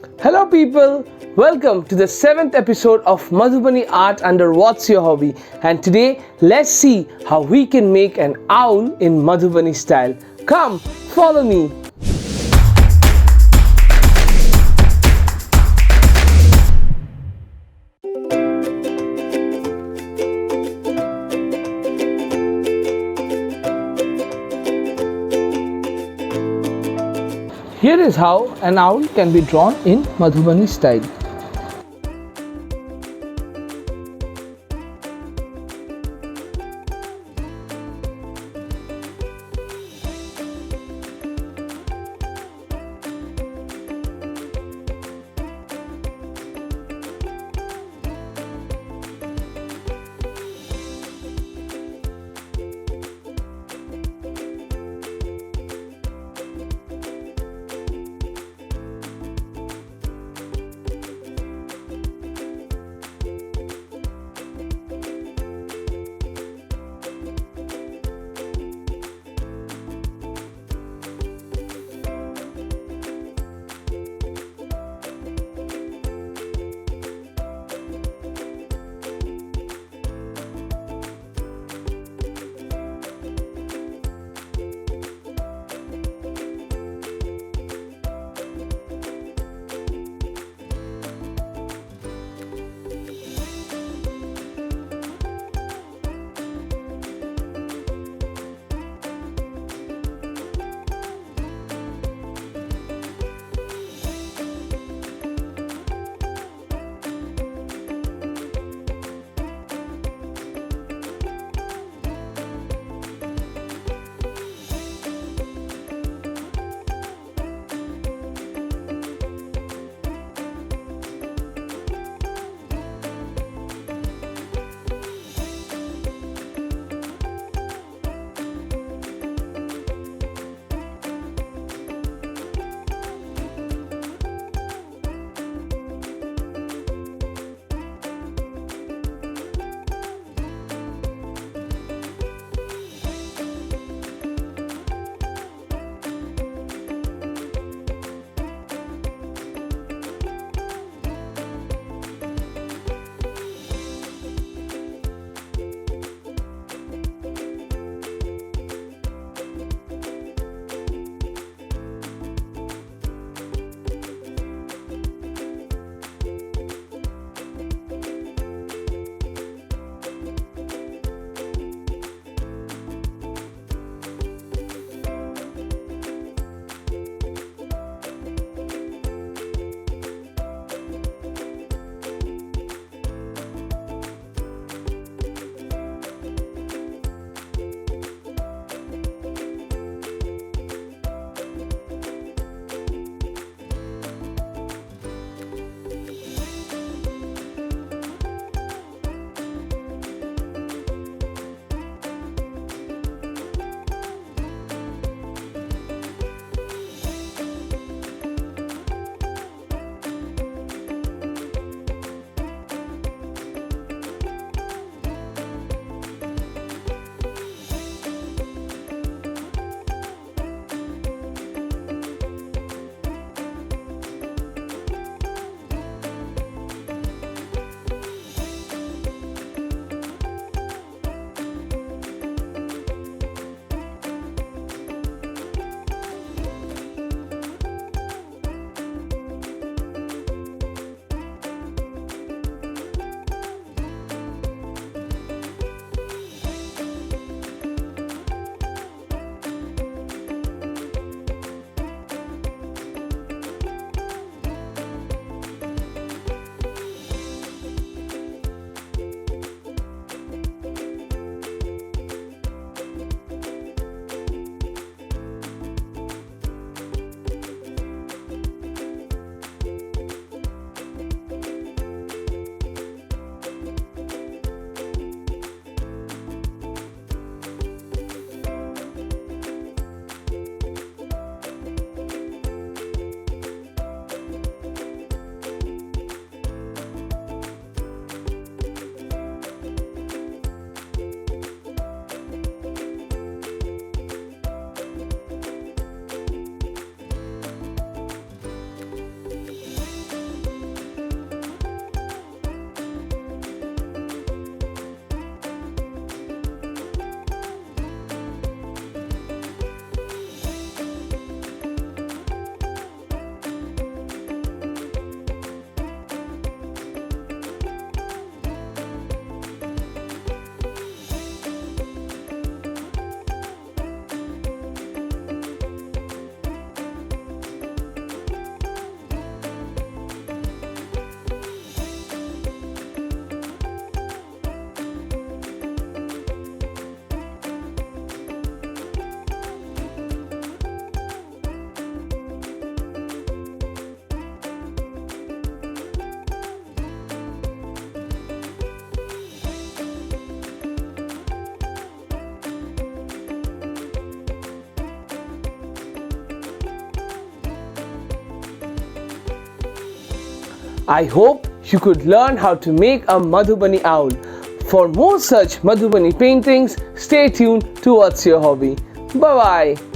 Hello people, welcome to the 7th episode of Madhubani Art under What's Your Hobby, and today let's see how we can make an owl in Madhubani style. Come, follow me. Here is how an owl can be drawn in Madhubani style. I hope you could learn how to make a Madhubani owl. For more such Madhubani paintings, stay tuned to What's Your Hobby. Bye bye.